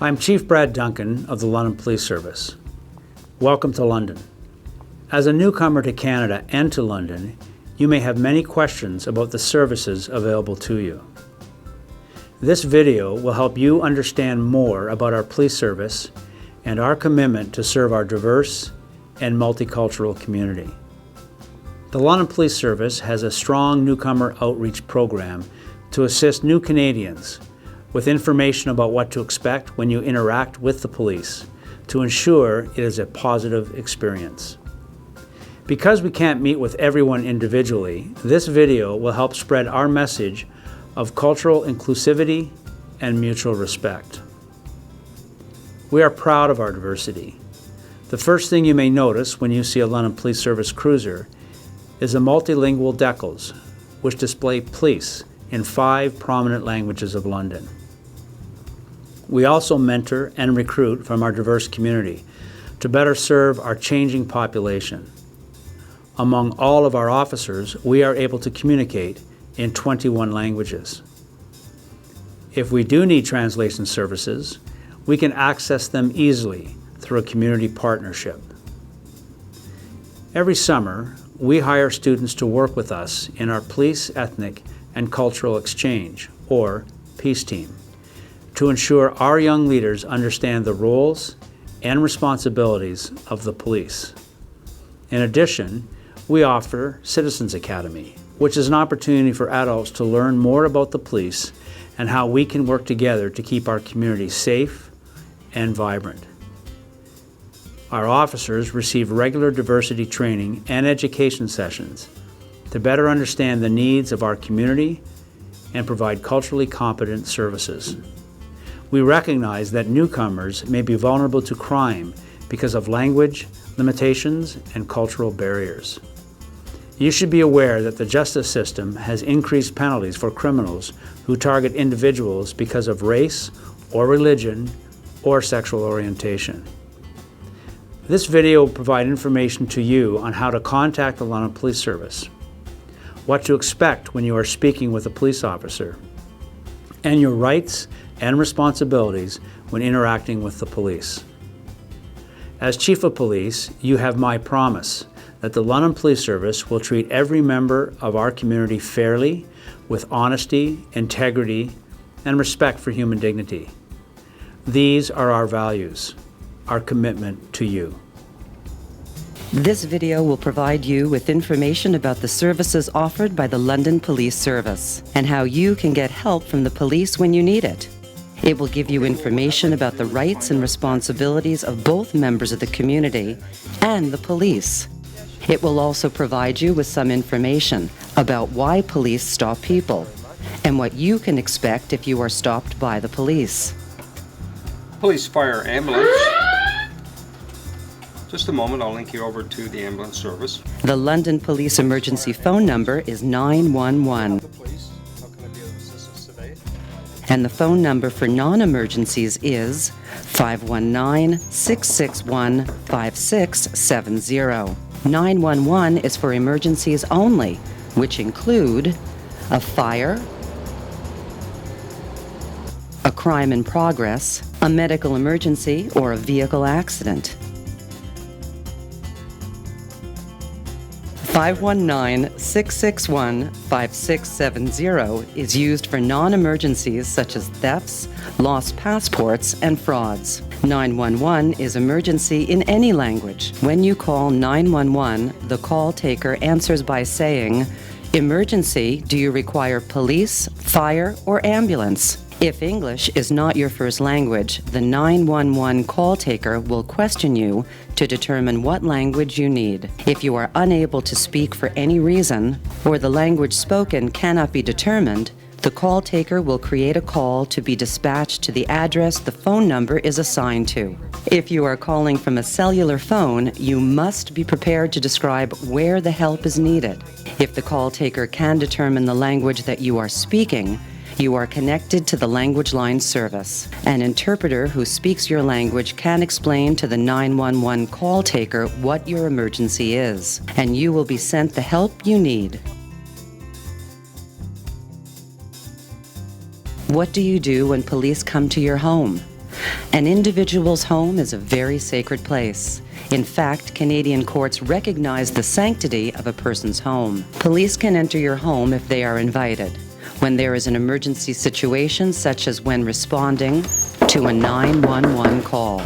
I'm Chief Brad Duncan of the London Police Service. Welcome to London. As a newcomer to Canada and to London, you may have many questions about the services available to you. This video will help you understand more about our police service and our commitment to serve our diverse and multicultural community. The London Police Service has a strong Newcomer Outreach program to assist new Canadians with information about what to expect when you interact with the police to ensure it is a positive experience. Because we can't meet with everyone individually, this video will help spread our message of cultural inclusivity and mutual respect. We are proud of our diversity. The first thing you may notice when you see a London Police Service cruiser is the multilingual decals, which display police in 5 prominent languages of London. We also mentor and recruit from our diverse community to better serve our changing population. Among all of our officers, we are able to communicate in 21 languages. If we do need translation services, we can access them easily through a community partnership. Every summer, we hire students to work with us in our Police, Ethnic, and Cultural Exchange, or PEACE team, to ensure our young leaders understand the roles and responsibilities of the police. In addition, we offer Citizens Academy, which is an opportunity for adults to learn more about the police and how we can work together to keep our community safe and vibrant. Our officers receive regular diversity training and education sessions to better understand the needs of our community and provide culturally competent services. We recognize that newcomers may be vulnerable to crime because of language limitations and cultural barriers. You should be aware that the justice system has increased penalties for criminals who target individuals because of race or religion or sexual orientation. This video will provide information to you on how to contact the London Police Service, what to expect when you are speaking with a police officer, and your rights and responsibilities when interacting with the police. As Chief of Police, you have my promise that the London Police Service will treat every member of our community fairly, with honesty, integrity, and respect for human dignity. These are our values, our commitment to you. This video will provide you with information about the services offered by the London Police Service and how you can get help from the police when you need it. It will give you information about the rights and responsibilities of both members of the community and the police. It will also provide you with some information about why police stop people and what you can expect if you are stopped by the police. Police, fire, ambulance. Just a moment, I'll link you over to the ambulance service. The London Police emergency phone number is 911. And the phone number for non-emergencies is 519-661-5670. 911 is for emergencies only, which include a fire, a crime in progress, a medical emergency, or a vehicle accident. 519-661-5670 is used for non-emergencies such as thefts, lost passports, and frauds. 911 is emergency in any language. When you call 911, the call taker answers by saying, "Emergency, do you require police, fire, or ambulance?" If English is not your first language, the 911 call taker will question you to determine what language you need. If you are unable to speak for any reason, or the language spoken cannot be determined, the call taker will create a call to be dispatched to the address the phone number is assigned to. If you are calling from a cellular phone, you must be prepared to describe where the help is needed. If the call taker can determine the language that you are speaking, you are connected to the language line service. An interpreter who speaks your language can explain to the 911 call taker what your emergency is, and you will be sent the help you need. What do you do when police come to your home? An individual's home is a very sacred place. In fact, Canadian courts recognize the sanctity of a person's home. Police can enter your home if they are invited, when there is an emergency situation, such as when responding to a 911 call.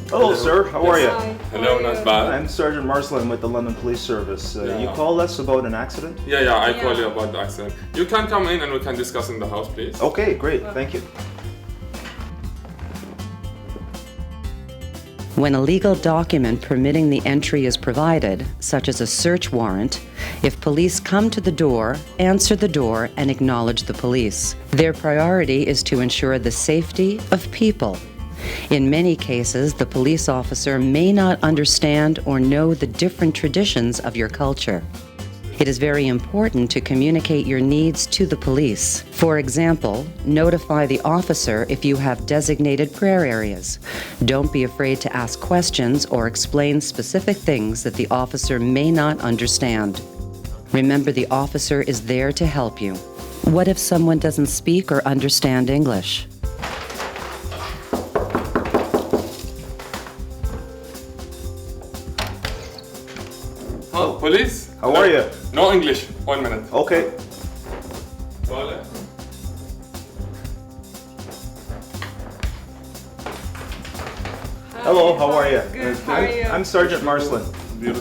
Hello, sir. How are you? Hi. Hello, not bad. I'm Sergeant Marsland with the London Police Service. Yeah. You called us about an accident? Yeah, I call you about the accident. You can come in and we can discuss in the house, please. Okay, great. Thank you. When a legal document permitting the entry is provided, such as a search warrant, if police come to the door, answer the door and acknowledge the police. Their priority is to ensure the safety of people. In many cases, the police officer may not understand or know the different traditions of your culture. It is very important to communicate your needs to the police. For example, notify the officer if you have designated prayer areas. Don't be afraid to ask questions or explain specific things that the officer may not understand. Remember, the officer is there to help you. What if someone doesn't speak or understand English? Oh, police? How are you? No English. 1 minute. Okay. Vale. Hello, how are you? Good, how are you? I'm Sergeant Marsland. Yeah.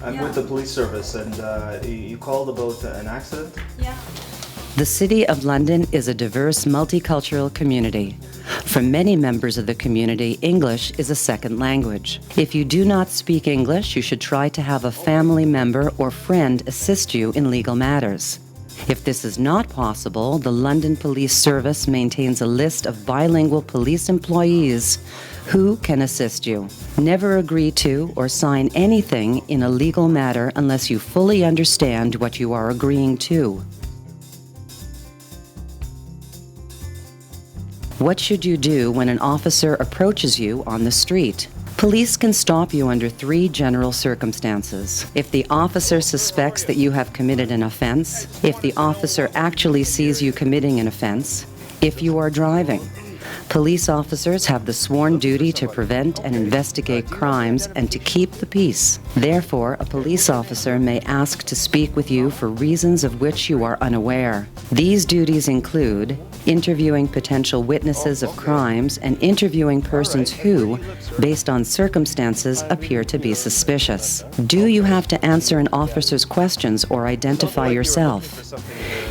I'm with the police service, and you called about an accident? Yeah. The City of London is a diverse, multicultural community. For many members of the community, English is a second language. If you do not speak English, you should try to have a family member or friend assist you in legal matters. If this is not possible, the London Police Service maintains a list of bilingual police employees who can assist you. Never agree to or sign anything in a legal matter unless you fully understand what you are agreeing to. What should you do when an officer approaches you on the street? Police can stop you under 3 general circumstances. If the officer suspects that you have committed an offense, if the officer actually sees you committing an offense, if you are driving. Police officers have the sworn duty to prevent and investigate crimes and to keep the peace. Therefore, a police officer may ask to speak with you for reasons of which you are unaware. These duties include interviewing potential witnesses of crimes and interviewing persons who, based on circumstances, appear to be suspicious. Do you have to answer an officer's questions or identify yourself?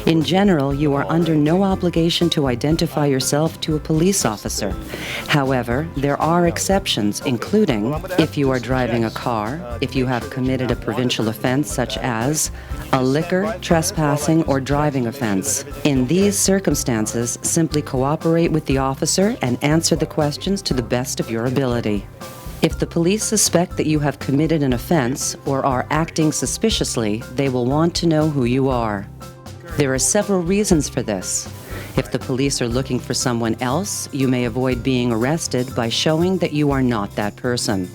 In general, you are under no obligation to identify yourself to a police officer. However, there are exceptions, including if you are driving a car, if you have committed a provincial offense such as a liquor, trespassing, or driving offense. In these circumstances, simply cooperate with the officer and answer the questions to the best of your ability. If the police suspect that you have committed an offense or are acting suspiciously, they will want to know who you are. There are several reasons for this. If the police are looking for someone else, you may avoid being arrested by showing that you are not that person.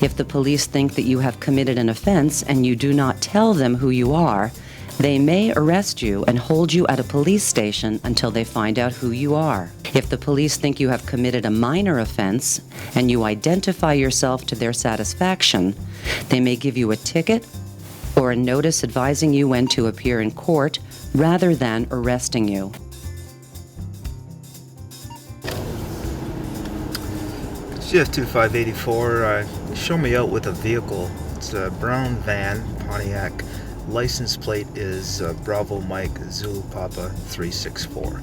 If the police think that you have committed an offense and you do not tell them who you are, they may arrest you and hold you at a police station until they find out who you are. If the police think you have committed a minor offense and you identify yourself to their satisfaction, they may give you a ticket or a notice advising you when to appear in court rather than arresting you. CF2584, show me out with a vehicle. It's a brown van, Pontiac. License plate is Bravo Mike Zulu Papa 364.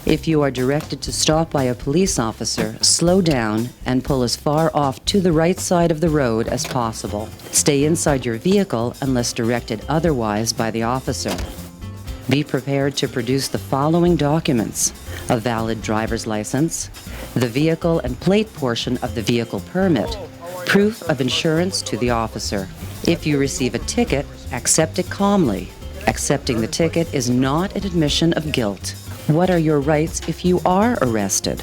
If you are directed to stop by a police officer, slow down and pull as far off to the right side of the road as possible. Stay inside your vehicle unless directed otherwise by the officer. Be prepared to produce the following documents: a valid driver's license, the vehicle and plate portion of the vehicle permit, proof of insurance to the officer. If you receive a ticket, accept it calmly. Accepting the ticket is not an admission of guilt. What are your rights if you are arrested?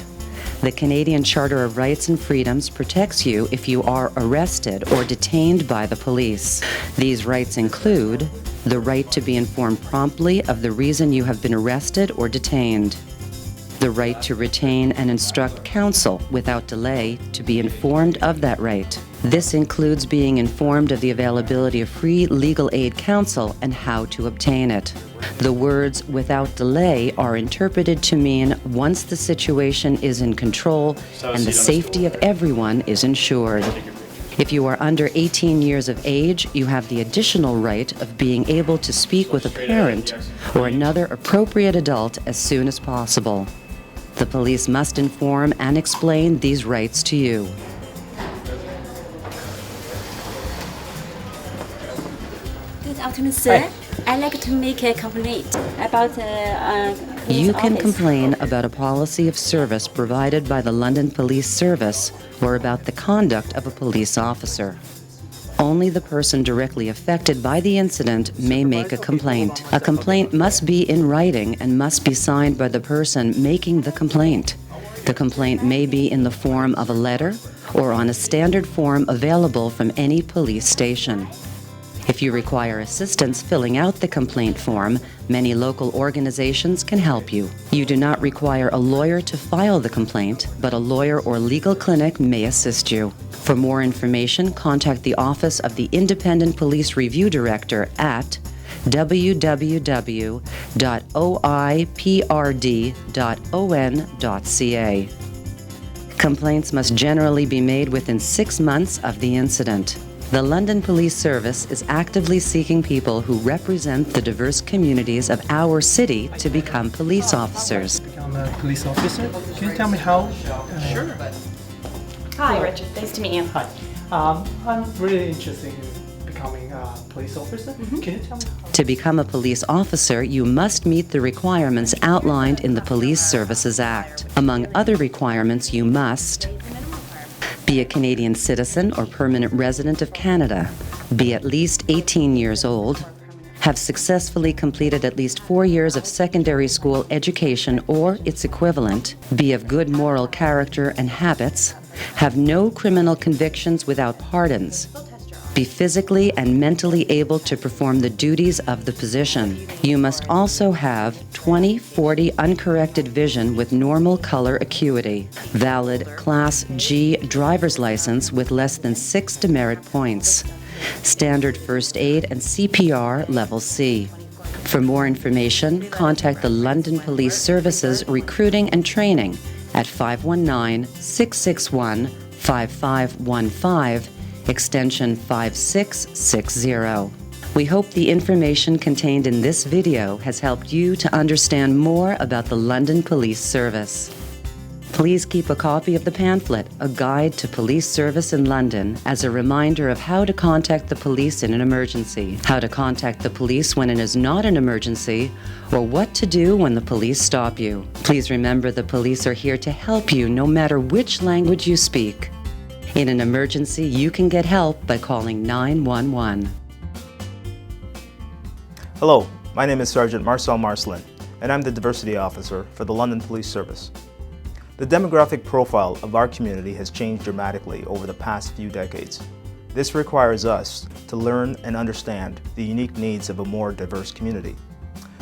The Canadian Charter of Rights and Freedoms protects you if you are arrested or detained by the police. These rights include the right to be informed promptly of the reason you have been arrested or detained, the right to retain and instruct counsel without delay to be informed of that right. This includes being informed of the availability of free legal aid counsel and how to obtain it. The words "without delay" are interpreted to mean once the situation is in control and the safety of everyone is ensured. If you are under 18 years of age, you have the additional right of being able to speak with a parent or another appropriate adult as soon as possible. The police must inform and explain these rights to you. Good afternoon, sir. I'd like to make a complaint about police You can office. complain about a policy of service provided by the London Police Service or about the conduct of a police officer. Only the person directly affected by the incident may make a complaint. A complaint must be in writing and must be signed by the person making the complaint. The complaint may be in the form of a letter or on a standard form available from any police station. If you require assistance filling out the complaint form, many local organizations can help you. You do not require a lawyer to file the complaint, but a lawyer or legal clinic may assist you. For more information, contact the Office of the Independent Police Review Director at www.oiprd.on.ca. Complaints must generally be made within 6 months of the incident. The London Police Service is actively seeking people who represent the diverse communities of our city to become police officers. Become a police officer. Can you tell me how? Sure. Hi, Richard. Nice to meet you. Hi. I'm really interested in becoming a police officer. Can you tell me how? To become a police officer, you must meet the requirements outlined in the Police Services Act. Among other requirements, you must be a Canadian citizen or permanent resident of Canada, be at least 18 years old, have successfully completed at least 4 years of secondary school education or its equivalent, be of good moral character and habits, have no criminal convictions without pardons, be physically and mentally able to perform the duties of the position. You must also have 20/40 uncorrected vision with normal color acuity, valid Class G driver's license with less than 6 demerit points, standard first aid and CPR level C. For more information, contact the London Police Services Recruiting and Training at 519-661-5515, extension 5660. We hope the information contained in this video has helped you to understand more about the London Police Service. Please keep a copy of the pamphlet, A Guide to Police Service in London, as a reminder of how to contact the police in an emergency, how to contact the police when it is not an emergency, or what to do when the police stop you. Please remember the police are here to help you no matter which language you speak. In an emergency, you can get help by calling 911. Hello, my name is Sergeant Marcel Marcelin, and I'm the Diversity Officer for the London Police Service. The demographic profile of our community has changed dramatically over the past few decades. This requires us to learn and understand the unique needs of a more diverse community.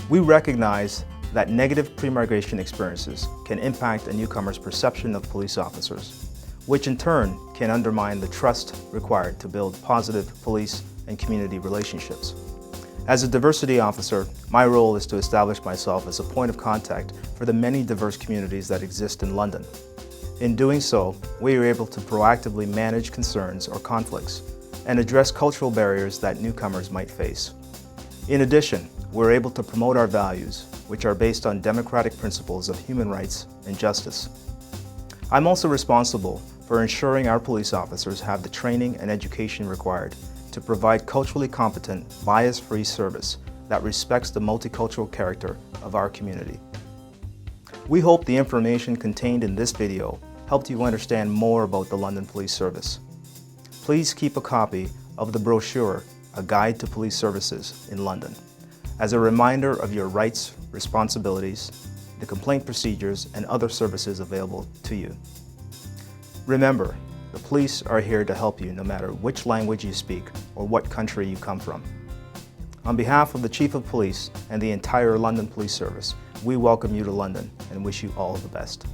We recognize that negative pre-migration experiences can impact a newcomer's perception of police officers, which in turn can undermine the trust required to build positive police and community relationships. As a diversity officer, my role is to establish myself as a point of contact for the many diverse communities that exist in London. In doing so, we are able to proactively manage concerns or conflicts and address cultural barriers that newcomers might face. In addition, we're able to promote our values, which are based on democratic principles of human rights and justice. I'm also responsible for ensuring our police officers have the training and education required to provide culturally competent, bias-free service that respects the multicultural character of our community. We hope the information contained in this video helped you understand more about the London Police Service. Please keep a copy of the brochure, A Guide to Police Services in London, as a reminder of your rights, responsibilities, the complaint procedures, and other services available to you. Remember, the police are here to help you no matter which language you speak or what country you come from. On behalf of the Chief of Police and the entire London Police Service, we welcome you to London and wish you all the best.